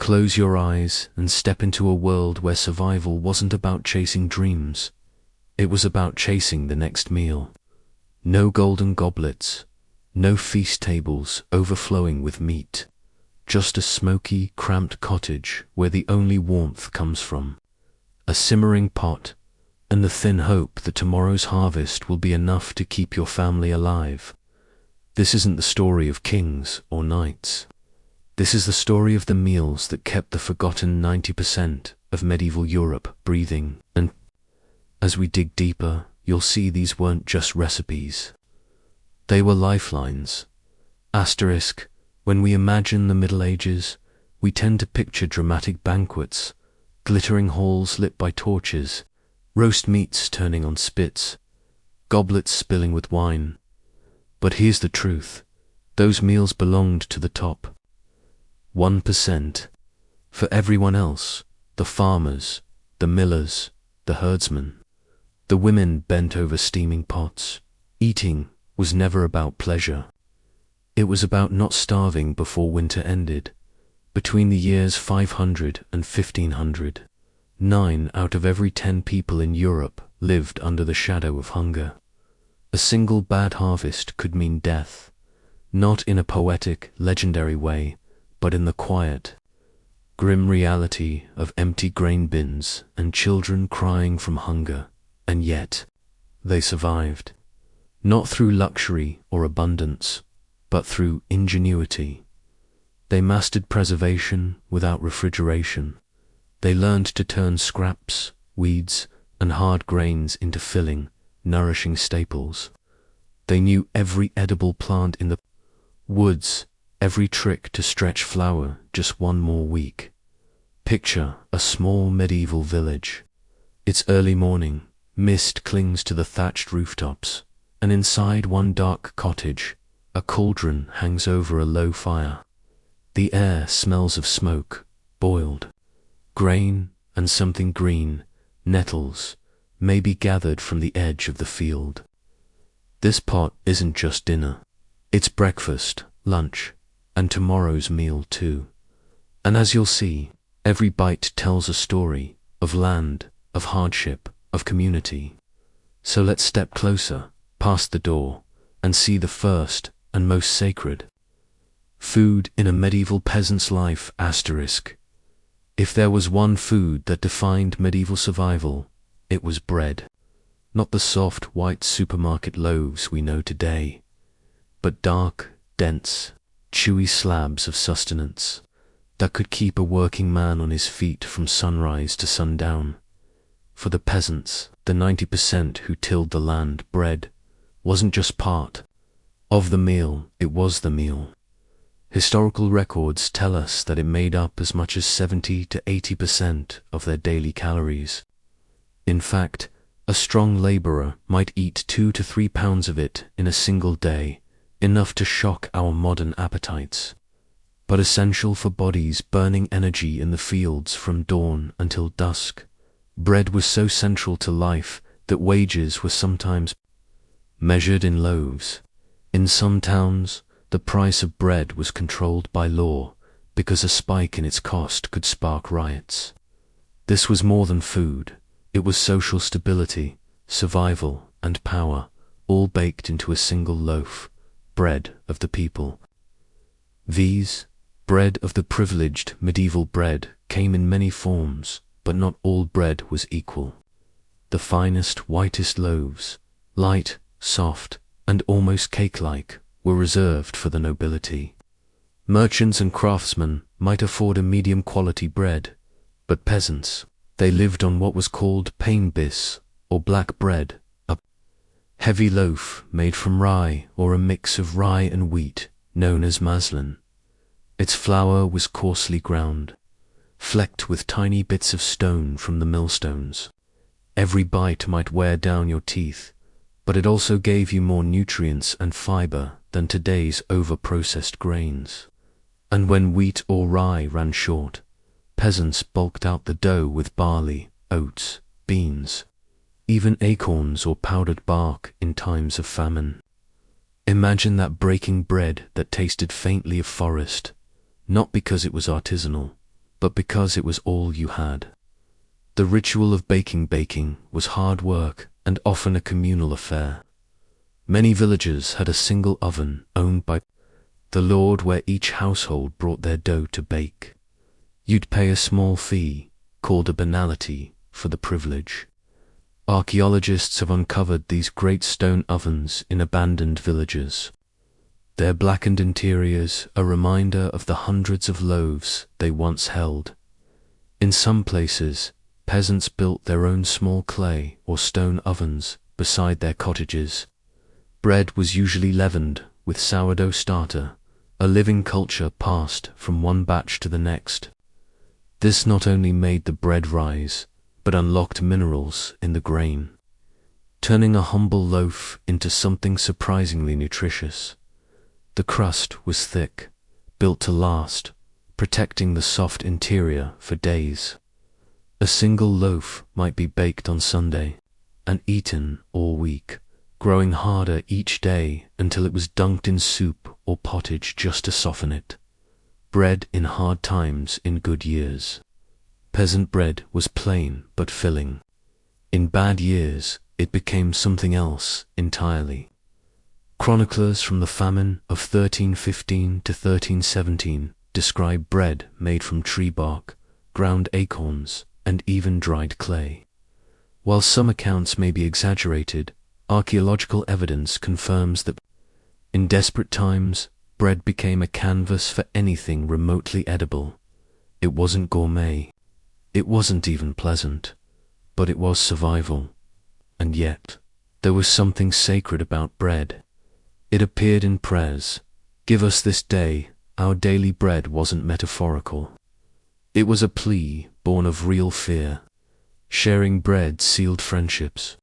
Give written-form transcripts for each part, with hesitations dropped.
Close your eyes and step into a world where survival wasn't about chasing dreams. It was about chasing the next meal. No golden goblets, no feast tables overflowing with meat. Just a smoky, cramped cottage where the only warmth comes from a simmering pot and the thin hope that tomorrow's harvest will be enough to keep your family alive. This isn't the story of kings or knights. This is the story of the meals that kept the forgotten 90% of medieval Europe breathing. And as we dig deeper, you'll see these weren't just recipes. They were lifelines. Asterisk, when we imagine the Middle Ages, we tend to picture dramatic banquets, glittering halls lit by torches, roast meats turning on spits, goblets spilling with wine. But here's the truth. Those meals belonged to the top 1%. For everyone else, the farmers, the millers, the herdsmen, the women bent over steaming pots. Eating was never about pleasure. It was about not starving before winter ended. Between the years 500 and 1500, 9 out of every 10 people in Europe lived under the shadow of hunger. A single bad harvest could mean death, not in a poetic, legendary way, but in the quiet, grim reality of empty grain bins and children crying from hunger. And yet, they survived. Not through luxury or abundance, but through ingenuity. They mastered preservation without refrigeration. They learned to turn scraps, weeds, and hard grains into filling, nourishing staples. They knew every edible plant in the woods, every trick to stretch flour just one more week. Picture a small medieval village. It's early morning, mist clings to the thatched rooftops, and inside one dark cottage, a cauldron hangs over a low fire. The air smells of smoke, boiled. Grain and something green, nettles, may be gathered from the edge of the field. This pot isn't just dinner. It's breakfast, lunch, and tomorrow's meal too. And as you'll see, every bite tells a story of land, of hardship, of community. So let's step closer, past the door, and see the first and most sacred. Food in a medieval peasant's life, asterisk. If there was one food that defined medieval survival, it was bread. Not the soft, white supermarket loaves we know today, but dark, dense, chewy slabs of sustenance that could keep a working man on his feet from sunrise to sundown. For the peasants, the 90% who tilled the land, bread wasn't just part of the meal, it was the meal. Historical records tell us that it made up as much as 70 to 80% of their daily calories. In fact, a strong laborer might eat 2 to 3 pounds of it in a single day, enough to shock our modern appetites. But essential for bodies burning energy in the fields from dawn until dusk, bread was so central to life that wages were sometimes measured in loaves. In some towns, the price of bread was controlled by law because a spike in its cost could spark riots. This was more than food. It was social stability, survival, and power, all baked into a single loaf, bread of the people. These, bread of the privileged, medieval bread, came in many forms, but not all bread was equal. The finest, whitest loaves, light, soft, and almost cake-like, were reserved for the nobility. Merchants and craftsmen might afford a medium-quality bread, but peasants, they lived on what was called pain bis, or black bread, a heavy loaf made from rye or a mix of rye and wheat, known as maslin. Its flour was coarsely ground, flecked with tiny bits of stone from the millstones. Every bite might wear down your teeth, but it also gave you more nutrients and fiber than today's over-processed grains. And when wheat or rye ran short, peasants bulked out the dough with barley, oats, beans, even acorns or powdered bark in times of famine. Imagine that breaking bread that tasted faintly of forest, not because it was artisanal, but because it was all you had. The ritual of baking was hard work and often a communal affair. Many villages had a single oven owned by the lord where each household brought their dough to bake. You'd pay a small fee, called a banality, for the privilege. Archaeologists have uncovered these great stone ovens in abandoned villages. Their blackened interiors a reminder of the hundreds of loaves they once held. In some places, peasants built their own small clay or stone ovens beside their cottages. Bread was usually leavened with sourdough starter, a living culture passed from one batch to the next. This not only made the bread rise, but unlocked minerals in the grain, turning a humble loaf into something surprisingly nutritious. The crust was thick, built to last, protecting the soft interior for days. A single loaf might be baked on Sunday and eaten all week, growing harder each day until it was dunked in soup or pottage just to soften it. Bread in hard times in good years. Peasant bread was plain but filling. In bad years, it became something else entirely. Chroniclers from the famine of 1315 to 1317 describe bread made from tree bark, ground acorns, and even dried clay. While some accounts may be exaggerated, archaeological evidence confirms that in desperate times, bread became a canvas for anything remotely edible. It wasn't gourmet. It wasn't even pleasant, but it was survival. And yet, there was something sacred about bread. It appeared in prayers. Give us this day our daily bread wasn't metaphorical. It was a plea born of real fear. Sharing bread sealed friendships,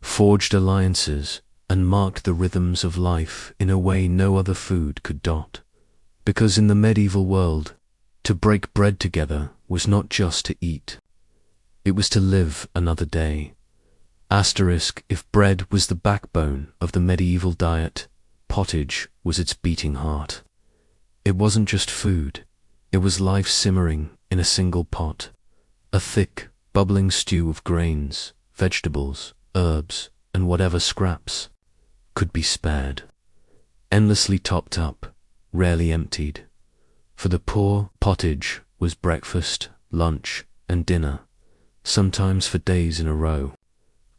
forged alliances, and marked the rhythms of life in a way no other food could dot. Because in the medieval world, to break bread together was not just to eat. It was to live another day. Asterisk, if bread was the backbone of the medieval diet, pottage was its beating heart. It wasn't just food, it was life simmering in a single pot. A thick, bubbling stew of grains, vegetables, herbs, and whatever scraps could be spared. Endlessly topped up, rarely emptied. For the poor, pottage was breakfast, lunch, and dinner, sometimes for days in a row.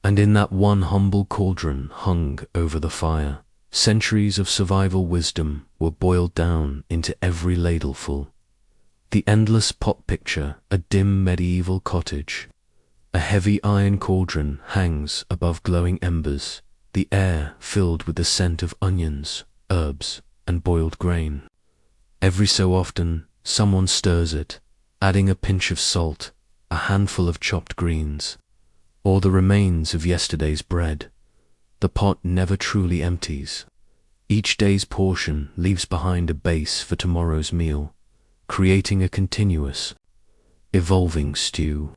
And in that one humble cauldron hung over the fire, centuries of survival wisdom were boiled down into every ladleful. The endless pot picture a dim medieval cottage. A heavy iron cauldron hangs above glowing embers, the air filled with the scent of onions, herbs, and boiled grain. Every so often, someone stirs it, adding a pinch of salt, a handful of chopped greens, or the remains of yesterday's bread. The pot never truly empties. Each day's portion leaves behind a base for tomorrow's meal, creating a continuous, evolving stew.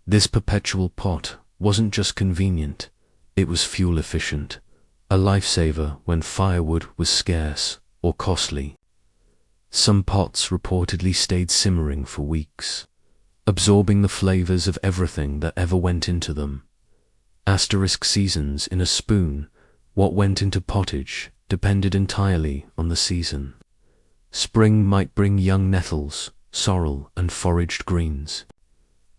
This perpetual pot wasn't just convenient, it was fuel efficient, a lifesaver when firewood was scarce or costly. Some pots reportedly stayed simmering for weeks, absorbing the flavors of everything that ever went into them. Asterisk seasons in a spoon, what went into pottage depended entirely on the season. Spring might bring young nettles, sorrel, and foraged greens.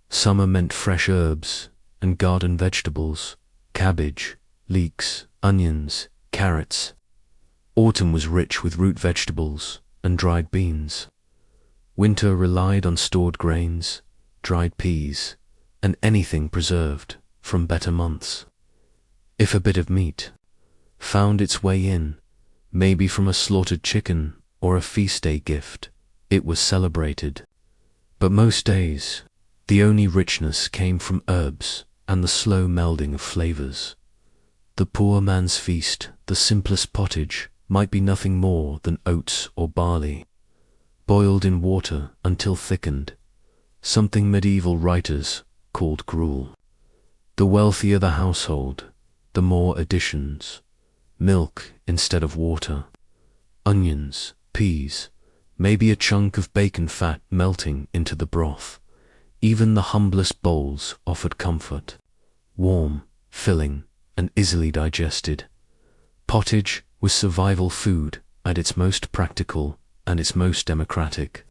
Summer meant fresh herbs and garden vegetables, cabbage, leeks, onions, carrots. Autumn was rich with root vegetables and dried beans. Winter relied on stored grains, dried peas, and anything preserved from better months. If a bit of meat found its way in, maybe from a slaughtered chicken or a feast day gift, it was celebrated. But most days, the only richness came from herbs and the slow melding of flavors. The poor man's feast, the simplest pottage, might be nothing more than oats or barley, boiled in water until thickened, something medieval writers called gruel. The wealthier the household, the more additions: milk instead of water, onions, peas, maybe a chunk of bacon fat melting into the broth. Even the humblest bowls offered comfort, warm, filling, and easily digested. Pottage was survival food at its most practical and its most democratic.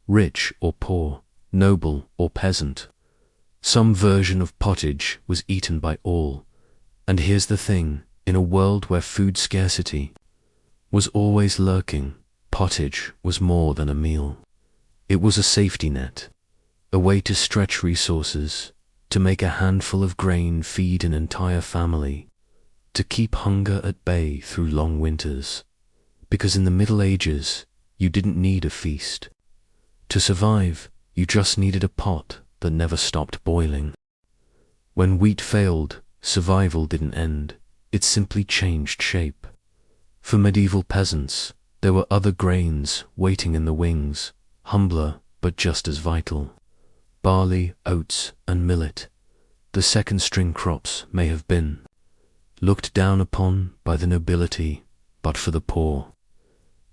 Rich or poor, noble or peasant, some version of pottage was eaten by all. And here's the thing, in a world where food scarcity was always lurking, pottage was more than a meal. It was a safety net, a way to stretch resources, to make a handful of grain feed an entire family, to keep hunger at bay through long winters. Because in the Middle Ages, you didn't need a feast. To survive, you just needed a pot that never stopped boiling. When wheat failed, survival didn't end, it simply changed shape. For medieval peasants, there were other grains waiting in the wings, humbler but just as vital. Barley, oats, and millet, the second-string crops may have been, looked down upon by the nobility, but for the poor,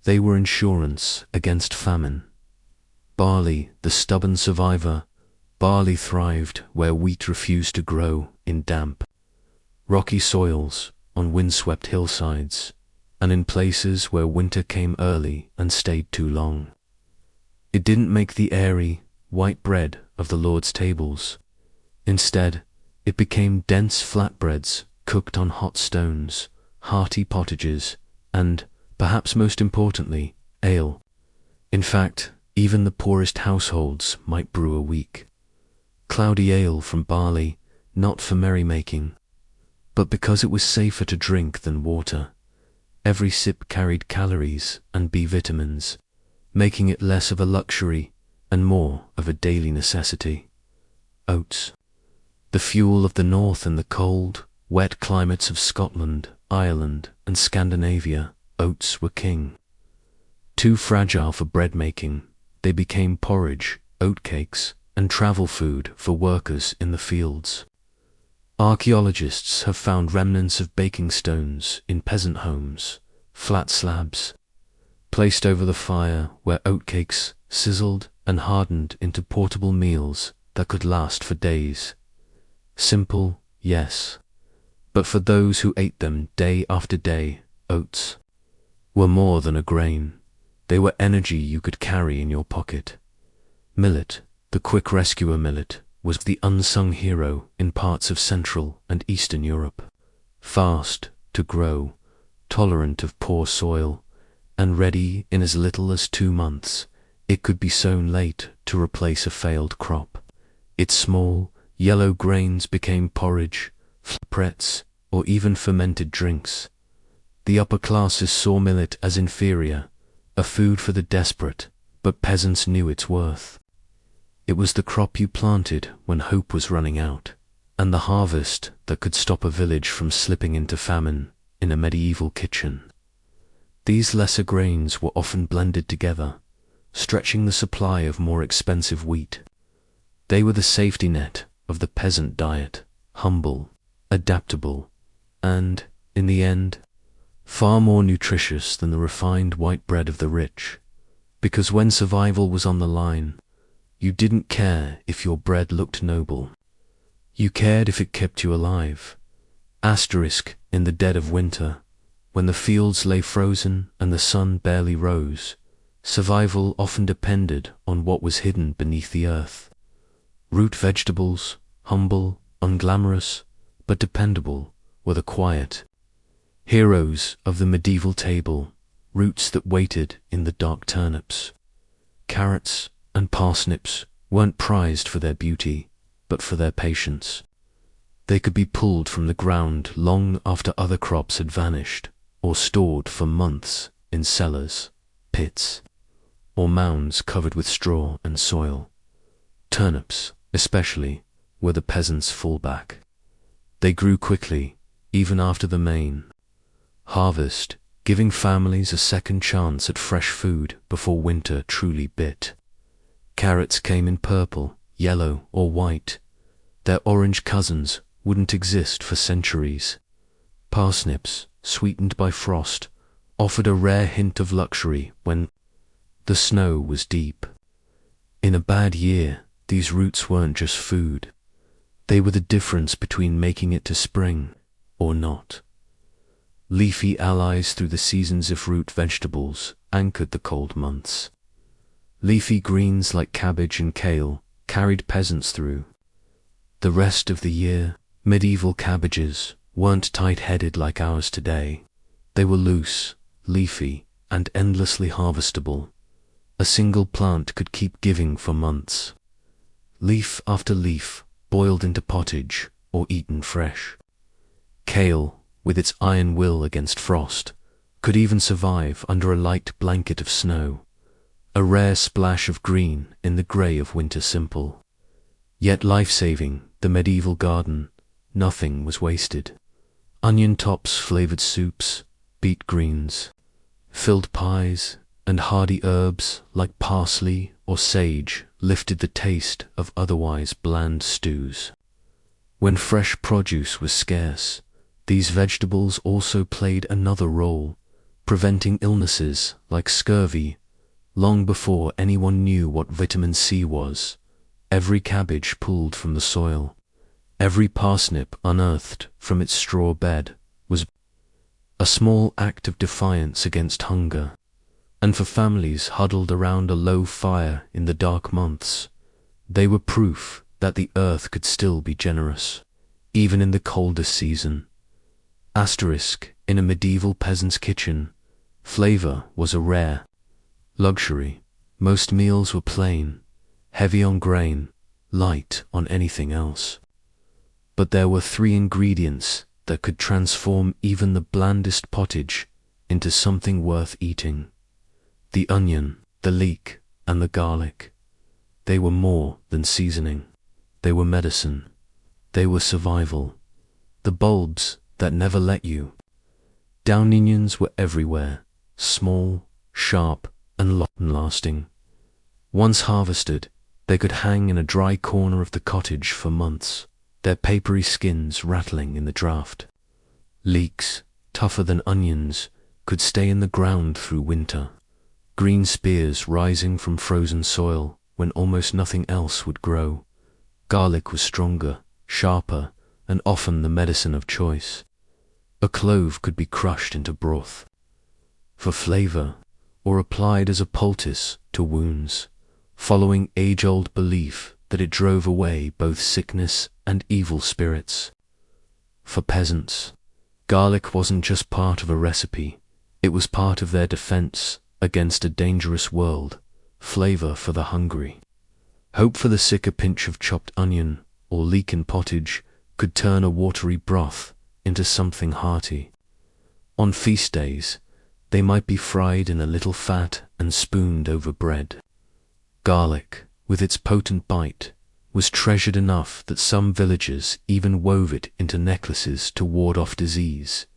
they were insurance against famine. Barley, the stubborn survivor, barley thrived where wheat refused to grow in damp, rocky soils, on windswept hillsides, and in places where winter came early and stayed too long. It didn't make the airy, white bread of the Lord's tables. Instead, it became dense flatbreads cooked on hot stones, hearty pottages, and, perhaps most importantly, ale. In fact, even the poorest households might brew a week. Cloudy ale from barley, not for merrymaking, but because it was safer to drink than water. Every sip carried calories and B vitamins, making it less of a luxury and more of a daily necessity. Oats, the fuel of the north in the cold, wet climates of Scotland, Ireland, and Scandinavia, oats were king. Too fragile for bread making, they became porridge, oatcakes, and travel food for workers in the fields. Archaeologists have found remnants of baking stones in peasant homes, flat slabs, placed over the fire where oatcakes sizzled and hardened into portable meals that could last for days. Simple, yes, but for those who ate them day after day, oats were more than a grain. They were energy you could carry in your pocket. Millet, the quick rescuer millet, was the unsung hero in parts of Central and Eastern Europe. Fast to grow, tolerant of poor soil, and ready in as little as 2 months, it could be sown late to replace a failed crop. Its small, yellow grains became porridge, flatbreads, or even fermented drinks. The upper classes saw millet as inferior, a food for the desperate, but peasants knew its worth. It was the crop you planted when hope was running out, and the harvest that could stop a village from slipping into famine in a medieval kitchen. These lesser grains were often blended together, stretching the supply of more expensive wheat. They were the safety net of the peasant diet, humble, adaptable, and, in the end, far more nutritious than the refined white bread of the rich, because when survival was on the line, you didn't care if your bread looked noble. You cared if it kept you alive. Asterisk in the dead of winter, when the fields lay frozen and the sun barely rose, survival often depended on what was hidden beneath the earth. Root vegetables, humble, unglamorous, but dependable, were the quiet heroes of the medieval table, roots that waited in the dark turnips. Carrots and parsnips weren't prized for their beauty, but for their patience. They could be pulled from the ground long after other crops had vanished, or stored for months in cellars, pits, or mounds covered with straw and soil. Turnips, especially, were the peasants' fallback. They grew quickly, even after the main harvest, giving families a second chance at fresh food before winter truly bit. Carrots came in purple, yellow, or white. Their orange cousins wouldn't exist for centuries. Parsnips, sweetened by frost, offered a rare hint of luxury when The snow was deep. In a bad year, these roots weren't just food. They were the difference between making it to spring or not. Leafy allies through the seasons of root vegetables anchored the cold months. Leafy greens like cabbage and kale carried peasants through. The rest of the year, medieval cabbages weren't tight-headed like ours today. They were loose, leafy, and endlessly harvestable. A single plant could keep giving for months. Leaf after leaf boiled into pottage or eaten fresh. Kale, with its iron will against frost, could even survive under a light blanket of snow, a rare splash of green in the grey of winter simple. Yet life-saving, the medieval garden, nothing was wasted. Onion tops flavoured soups, beet greens, filled pies, and hardy herbs like parsley or sage lifted the taste of otherwise bland stews. When fresh produce was scarce, these vegetables also played another role, preventing illnesses like scurvy. Long before anyone knew what vitamin C was, every cabbage pulled from the soil, every parsnip unearthed from its straw bed was a small act of defiance against hunger. And for families huddled around a low fire in the dark months, they were proof that the earth could still be generous, even in the coldest season. Asterisk, in a medieval peasant's kitchen, flavor was a rare luxury. Most meals were plain, heavy on grain, light on anything else. But there were 3 ingredients that could transform even the blandest pottage into something worth eating: the onion, the leek, and the garlic. They were more than seasoning. They were medicine. They were survival. The bulbs that never let you down. Onions were everywhere, small, sharp, and long-lasting. Once harvested, they could hang in a dry corner of the cottage for months, their papery skins rattling in the draught. Leeks, tougher than onions, could stay in the ground through winter, green spears rising from frozen soil when almost nothing else would grow. Garlic was stronger, sharper, and often the medicine of choice. A clove could be crushed into broth for flavor, or applied as a poultice to wounds, following age-old belief that it drove away both sickness and evil spirits. For peasants, garlic wasn't just part of a recipe, it was part of their defense against a dangerous world, flavor for the hungry. Hope for the sick. A pinch of chopped onion or leek in pottage could turn a watery broth into something hearty. On feast days, they might be fried in a little fat and spooned over bread. Garlic, with its potent bite, was treasured enough that some villagers even wove it into necklaces to ward off disease.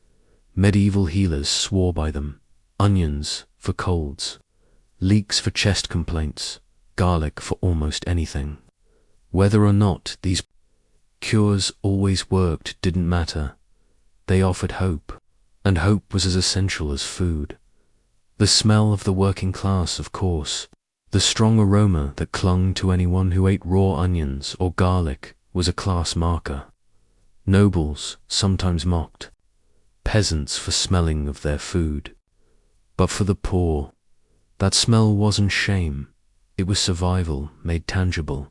Medieval healers swore by them: onions for colds, leeks for chest complaints, garlic for almost anything. Whether or not these cures always worked didn't matter. They offered hope, and hope was as essential as food. The smell of the working class, of course, the strong aroma that clung to anyone who ate raw onions or garlic was a class marker. Nobles sometimes mocked peasants for smelling of their food. But for the poor, that smell wasn't shame, it was survival made tangible.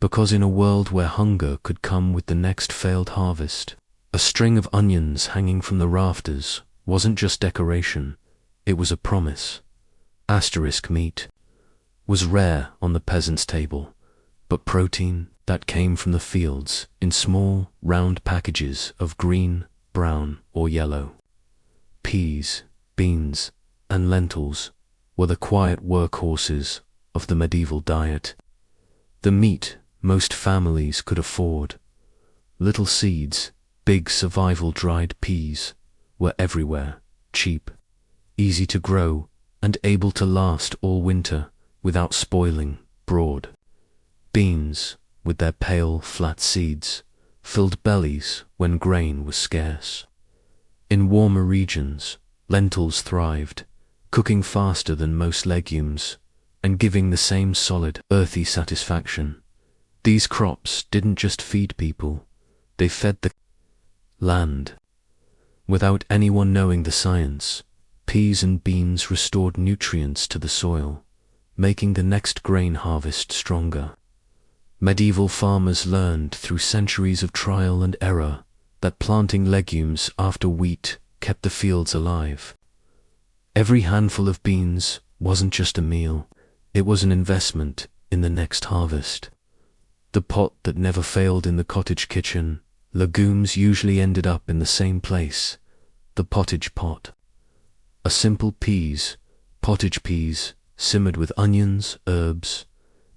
Because in a world where hunger could come with the next failed harvest, a string of onions hanging from the rafters wasn't just decoration, it was a promise. Asterisk, meat was rare on the peasant's table, but protein that came from the fields in small, round packages of green, brown, or yellow. Peas, beans, and lentils were the quiet workhorses of the medieval diet. The meat most families could afford. Little seeds, big survival dried peas, were everywhere, cheap, easy to grow, and able to last all winter without spoiling. Broad beans, with their pale, flat seeds, filled bellies when grain was scarce. In warmer regions, lentils thrived, cooking faster than most legumes, and giving the same solid, earthy satisfaction. These crops didn't just feed people, they fed the land. Without anyone knowing the science, peas and beans restored nutrients to the soil, making the next grain harvest stronger. Medieval farmers learned through centuries of trial and error that planting legumes after wheat kept the fields alive. Every handful of beans wasn't just a meal, it was an investment in the next harvest. The pot that never failed in the cottage kitchen, legumes usually ended up in the same place, the pottage pot. A simple pottage peas, simmered with onions, herbs,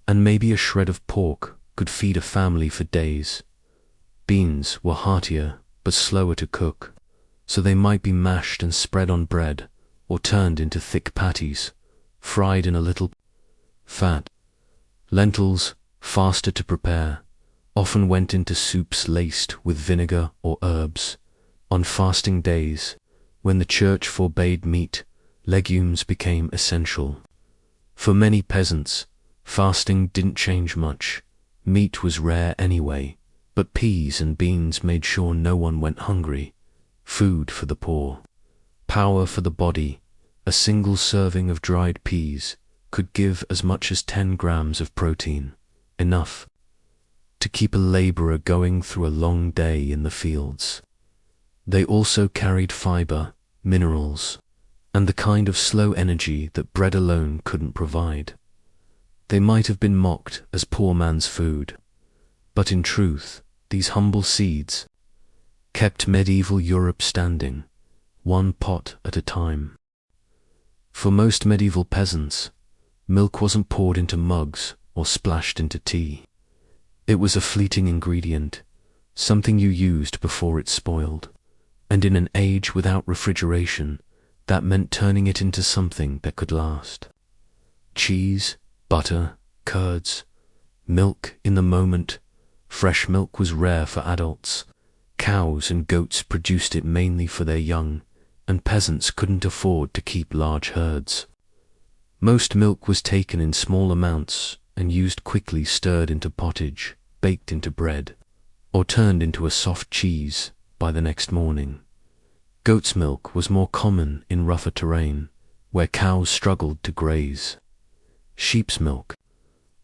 and maybe a shred of pork could feed a family for days. Beans were heartier but slower to cook, so they might be mashed and spread on bread or turned into thick patties, fried in a little fat. Lentils, faster to prepare, often went into soups laced with vinegar or herbs. On fasting days, when the church forbade meat, legumes became essential. For many peasants, fasting didn't change much. Meat was rare anyway, but peas and beans made sure no one went hungry. Food for the poor. Power for the body. A single serving of dried peas could give as much as 10 grams of protein, enough to keep a laborer going through a long day in the fields. They also carried fiber, minerals, and the kind of slow energy that bread alone couldn't provide. They might have been mocked as poor man's food, but in truth, these humble seeds kept medieval Europe standing, one pot at a time. For most medieval peasants, milk wasn't poured into mugs or splashed into tea. It was a fleeting ingredient, something you used before it spoiled. And in an age without refrigeration, that meant turning it into something that could last. Cheese, butter, curds, milk in the moment. Fresh milk was rare for adults. Cows and goats produced it mainly for their young, and peasants couldn't afford to keep large herds. Most milk was taken in small amounts and used quickly, stirred into pottage, baked into bread, or turned into a soft cheese by the next morning. Goat's milk was more common in rougher terrain, where cows struggled to graze. Sheep's milk,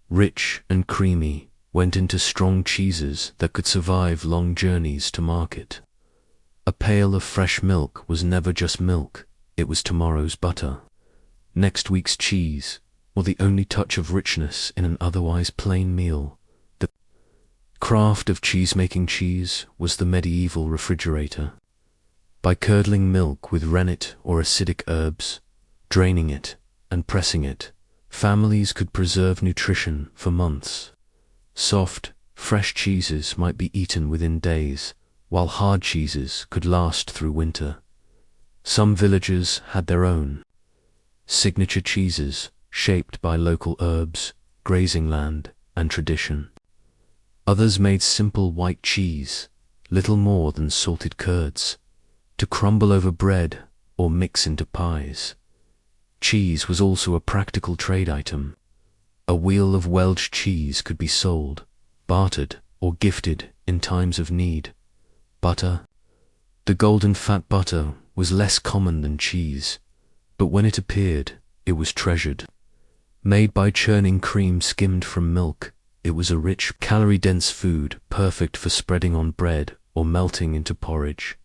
rich and creamy, went into strong cheeses that could survive long journeys to market. A pail of fresh milk was never just milk, it was tomorrow's butter, next week's cheese, or the only touch of richness in an otherwise plain meal. The craft of cheese-making cheese was the medieval refrigerator. By curdling milk with rennet or acidic herbs, draining it and pressing it, families could preserve nutrition for months. Soft, fresh cheeses might be eaten within days, while hard cheeses could last through winter. Some villages had their own signature cheeses, shaped by local herbs, grazing land, and tradition. Others made simple white cheese, little more than salted curds, to crumble over bread or mix into pies. Cheese was also a practical trade item. A wheel of Welsh cheese could be sold, bartered, or gifted in times of need. Butter. The golden fat butter was less common than cheese, but when it appeared, it was treasured. Made by churning cream skimmed from milk, it was a rich, calorie-dense food perfect for spreading on bread or melting into porridge.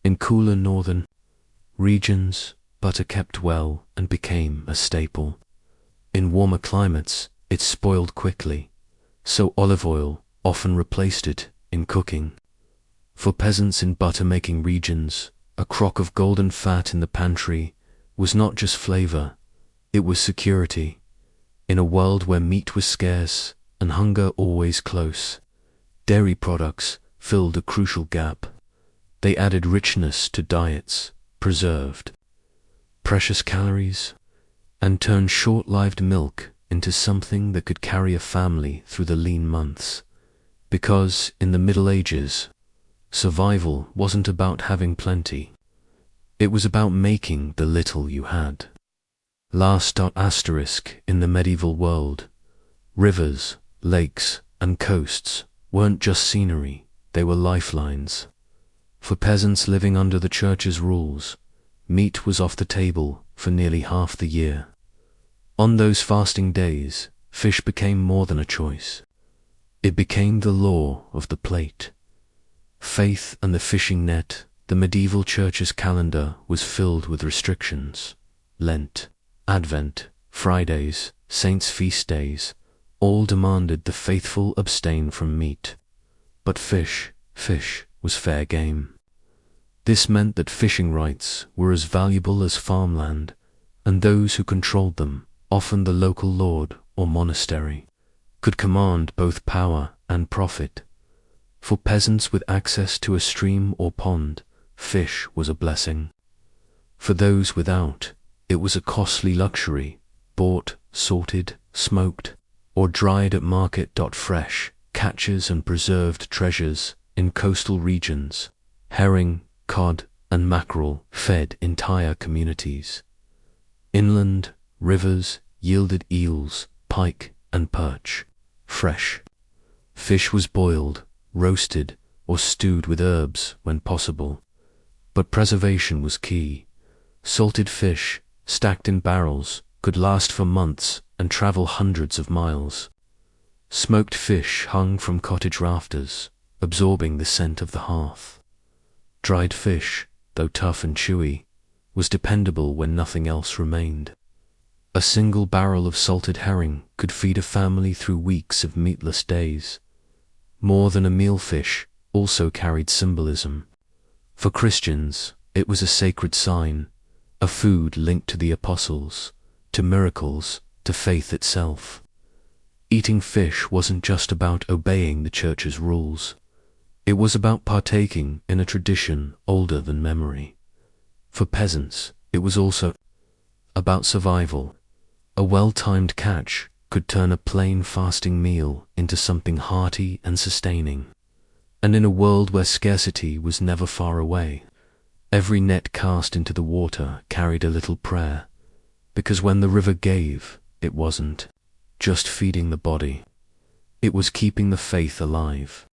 In cooler northern regions, butter kept well and became a staple. In warmer climates, it spoiled quickly, so olive oil often replaced it in cooking. For peasants in butter-making regions, a crock of golden fat in the pantry was not just flavor, it was security. In a world where meat was scarce and hunger always close, dairy products filled a crucial gap. They added richness to diets, preserved precious calories, and turned short-lived milk into something that could carry a family through the lean months. Because, in the Middle Ages, survival wasn't about having plenty. It was about making the little you had. Last asterisk in the medieval world, rivers, lakes, and coasts weren't just scenery, they were lifelines. For peasants living under the church's rules, meat was off the table for nearly half the year. On those fasting days, fish became more than a choice. It became the law of the plate. Faith and the fishing net, the medieval church's calendar was filled with restrictions. Lent, Advent, Fridays, saints' feast days, all demanded the faithful abstain from meat. But fish was fair game. This meant that fishing rights were as valuable as farmland, and those who controlled them, often the local lord or monastery, could command both power and profit. For peasants with access to a stream or pond, fish was a blessing. For those without, it was a costly luxury, bought, salted, smoked, or dried at market. Fresh catches and preserved treasures in coastal regions, herring, cod, and mackerel fed entire communities. Inland, rivers yielded eels, pike, and perch. Fresh fish was boiled, roasted, or stewed with herbs when possible. But preservation was key. Salted fish, stacked in barrels, could last for months and travel hundreds of miles. Smoked fish hung from cottage rafters, absorbing the scent of the hearth. Dried fish, though tough and chewy, was dependable when nothing else remained. A single barrel of salted herring could feed a family through weeks of meatless days. More than a meal, fish also carried symbolism. For Christians, it was a sacred sign, a food linked to the apostles, to miracles, to faith itself. Eating fish wasn't just about obeying the church's rules. It was about partaking in a tradition older than memory. For peasants, it was also about survival. A well-timed catch could turn a plain fasting meal into something hearty and sustaining. And in a world where scarcity was never far away, every net cast into the water carried a little prayer, because when the river gave, it wasn't just feeding the body. It was keeping the faith alive.